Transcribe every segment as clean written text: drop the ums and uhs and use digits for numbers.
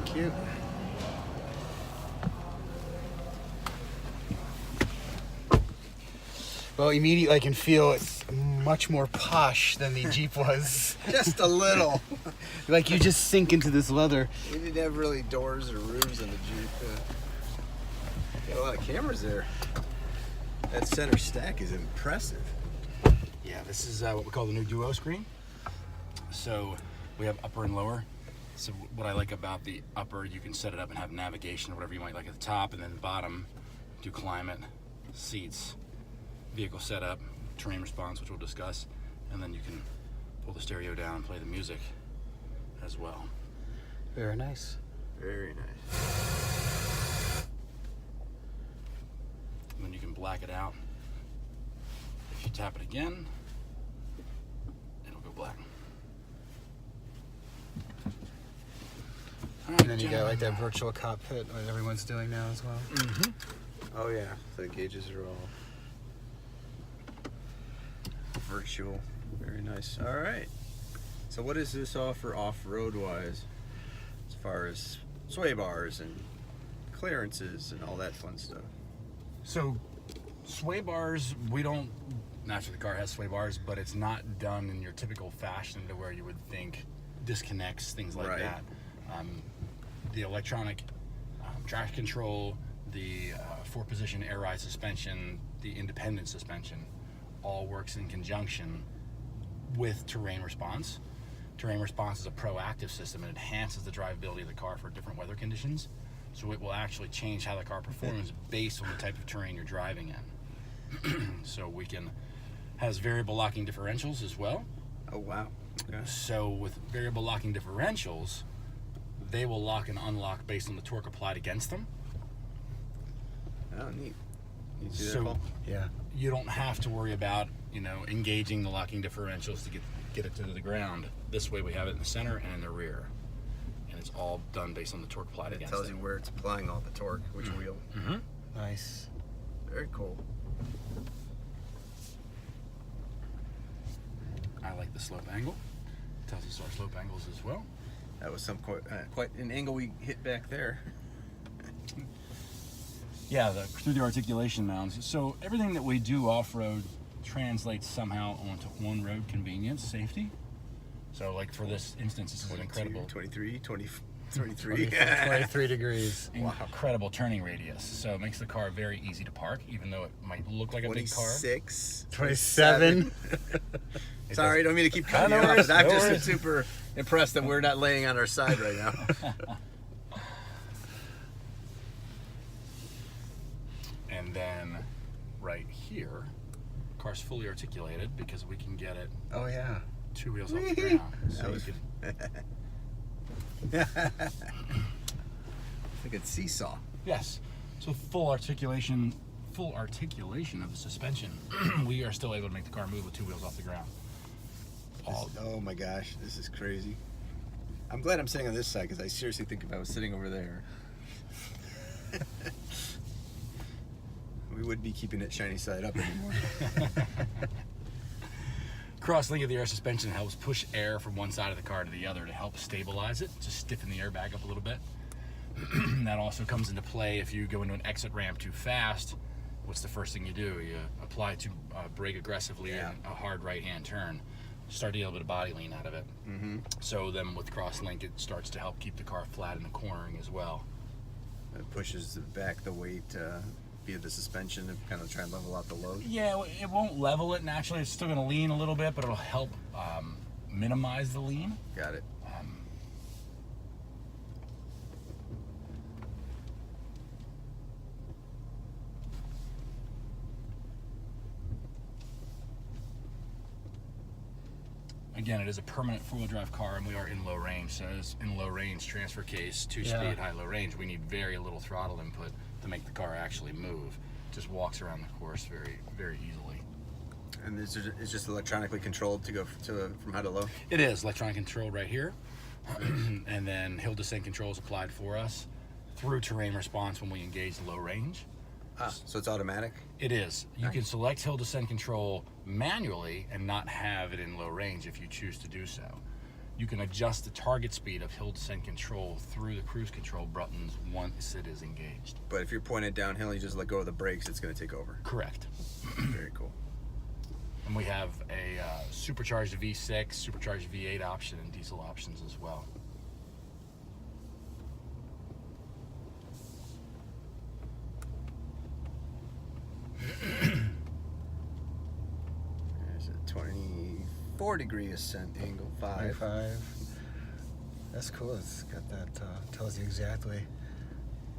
Thank you. Well, immediately I can feel it's much more posh than the Jeep was. Just a little. Like you just sink into this leather. We didn't have really doors or roofs in the Jeep. Got a lot of cameras there. That center stack is impressive. Yeah, this is what we call the new duo screen. So we have upper and lower. So what I like about the upper, you can set it up and have navigation or whatever you might like at the top, and then the bottom, do climate, seats, vehicle setup, terrain response, which we'll discuss, and then you can pull the stereo down and play the music as well. Very nice. Very nice. And then you can black it out. If you tap it again, it'll go black. All right, And then you got like that virtual cockpit that everyone's doing now as well. Mm-hmm. Oh yeah, the gauges are all virtual. Very nice. All right. So what does this offer off-road wise, as far as sway bars and clearances and all that fun stuff? So, sway bars, we don't, naturally the car has sway bars, but it's not done in your typical fashion to where you would think disconnects, things like Right. that. The electronic traction control, the 4-position air ride suspension, the independent suspension, all works in conjunction with terrain response. Terrain response is a proactive system. It enhances the drivability of the car for different weather conditions. So it will actually change how the car performs based on the type of terrain you're driving in. So we can, has variable locking differentials as well. Oh wow. Okay. So with variable locking differentials, they will lock and unlock based on the torque applied against them. Oh neat. You see that, So Paul? Yeah. you don't have to worry about, engaging the locking differentials to get it to the ground. This way we have it in the center and in the rear. And it's all done based on the torque applied It against tells it. you where it's applying all the torque, which wheel. Mm-hmm. Nice. Very cool. I like the slope angle. It tells us our slope angles as well. That was quite an angle we hit back there. Yeah, through the articulation mounds. So everything that we do off-road translates somehow onto on-road convenience, safety. So like for this instance, this is an incredible 23, 23. 23 degrees. incredible turning radius. So it makes the car very easy to park, even though it might look like a big car. 26. 27. Sorry, don't mean to keep cutting you No off, worries, but I'm no just worries. super impressed that we're not laying on our side right now. And then right here, car's fully articulated because we can get it Oh yeah. 2 wheels off the ground. So That you was- could, Like a seesaw. yes. So full articulation of the suspension. We are still able to make the car move with 2 wheels off the ground. Oh my gosh, this is crazy. I'm glad I'm sitting on this side because I seriously think if I was sitting over there, we wouldn't be keeping it shiny side up anymore. Cross-link of the air suspension helps push air from one side of the car to the other to help stabilize it, to stiffen the airbag up a little bit. That also comes into play if you go into an exit ramp too fast. What's the first thing you do? You apply to brake aggressively Yeah. in a hard right-hand turn. Start to get a little bit of body lean out of it. Mm-hmm. So then with cross-link, it starts to help keep the car flat in the cornering as well. It pushes back the weight via the suspension to kind of try and level out the load. Yeah, it won't level it naturally. It's still going to lean a little bit, but it'll help minimize the lean. Got it. Again, it is a permanent four-wheel drive car, and we are in low range. So it's in low range transfer case, 2-speed, Yeah. high-low range. We need very little throttle input to make the car actually move. Just walks around the course very, very easily. And it's just electronically controlled to go from high to low? It is electronic control right here, and then hill descent control is applied for us through terrain response when we engage low range. So it's automatic? It is. You can select hill descent control manually and not have it in low range if you choose to do so. You can adjust the target speed of hill descent control through the cruise control buttons once it is engaged. But if you're pointed downhill, you just let go of the brakes, it's going to take over. Correct. Very cool. And we have a supercharged V6, supercharged V8 option, and diesel options as well. There's a 24-degree ascent angle, 5. 25. That's cool. It's got that, tells you exactly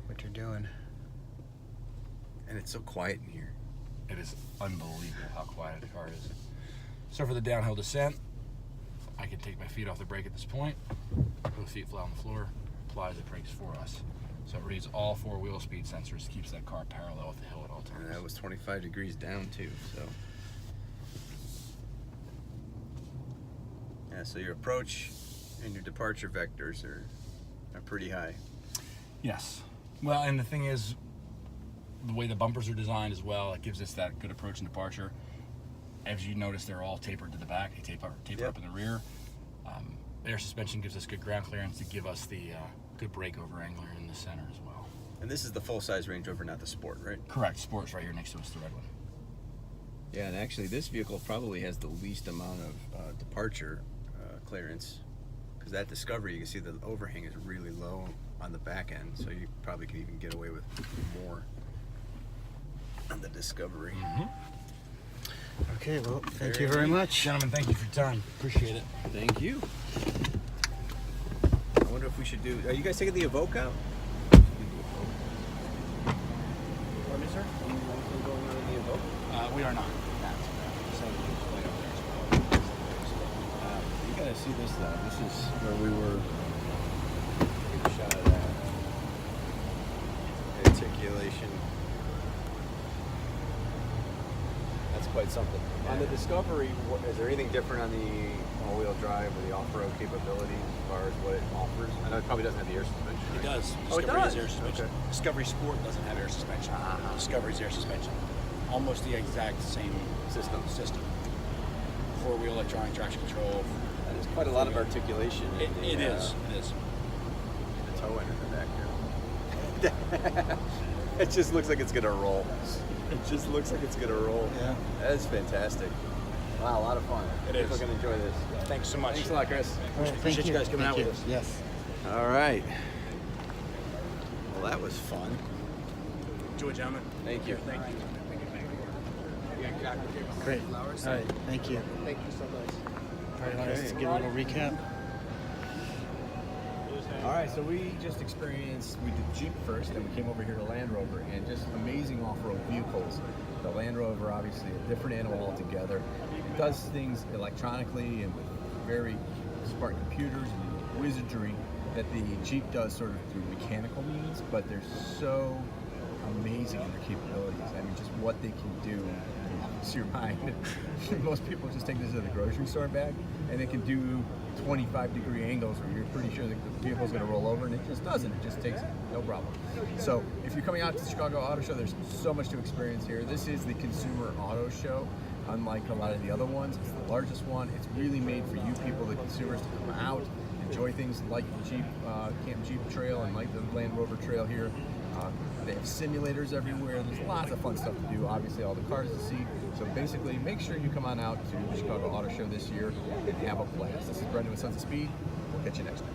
what you're doing. And it's so quiet in here. It is unbelievable how quiet the car is. So for the downhill descent, I can take my feet off the brake at this point, both feet flat on the floor, apply the brakes for us. So it reads all 4 wheel speed sensors, keeps that car parallel with the hill at all times. And that was 25 degrees down too, so. Yeah, so your approach and your departure vectors are pretty high. Yes. Well, and the thing is, the way the bumpers are designed as well, it gives us that good approach and departure. As you notice, they're all tapered to the back. They taper up in the rear. Air suspension gives us good ground clearance to give us the good breakover angle in the center as well. And this is the full-size Range Rover, not the Sport, right? Correct. Sport's right here next to us, the red one. Yeah, and actually this vehicle probably has the least amount of departure clearance, because that Discovery, you can see the overhang is really low on the back end, so you probably could even get away with more on the Discovery. Okay, well, thank you very much. Gentlemen, thank you for your time. Appreciate it. Thank you. I wonder if we should do. Are you guys taking the Evoque out? Pardon me, sir? Anything going on in the Evoque? We are not. You gotta see this though. This is where we were. Get a shot of that articulation. That's quite something. On the Discovery, is there anything different on the all-wheel drive or the off-road capabilities as far as what it offers? I know it probably doesn't have the air suspension. It does. Oh, it Discovery does? has air suspension. Okay. Discovery Sport doesn't have air suspension. Discovery's air suspension. Almost the exact same System. 4-wheel electronic traction control. And there's quite a lot of articulation. It is. The toe end in the back there. It just looks like it's gonna roll. It just looks like it's gonna roll. Yeah. That's fantastic. Wow, a lot of fun. It People is. are gonna enjoy this. Thanks so much. Thanks a lot, Chris. All right, Appreciate you guys coming Thank out you. with us. Yes. All right. Well, that was fun. Enjoy, gentlemen. Thank you. Thank you. Great. All right, thank you. Thank you so much. All right, let's get a little recap. All right, so we just experienced, we did Jeep first, then we came over here to Land Rover, and just amazing off-road vehicles. The Land Rover, obviously, a different animal altogether. It does things electronically and with very smart computers and wizardry that the Jeep does sort of through mechanical means, but they're so amazing in their capabilities. I mean, just what they can do blows your mind. Most people just take this to the grocery store bag, and they can do 25-degree angles where you're pretty sure that the vehicle's going to roll over, and it just doesn't. It just takes it, no problem. So if you're coming out to the Chicago Auto Show, there's so much to experience here. This is the Consumer Auto Show. Unlike a lot of the other ones, it's the largest one. It's really made for you people, the consumers, to come out, enjoy things like the Jeep, Camp Jeep Trail and like the Land Rover Trail here. They have simulators everywhere. There's lots of fun stuff to do. Obviously, all the cars to see. So basically, make sure you come on out to the Chicago Auto Show this year and have a blast. This is Brendan with Sons of Speed. We'll catch you next time.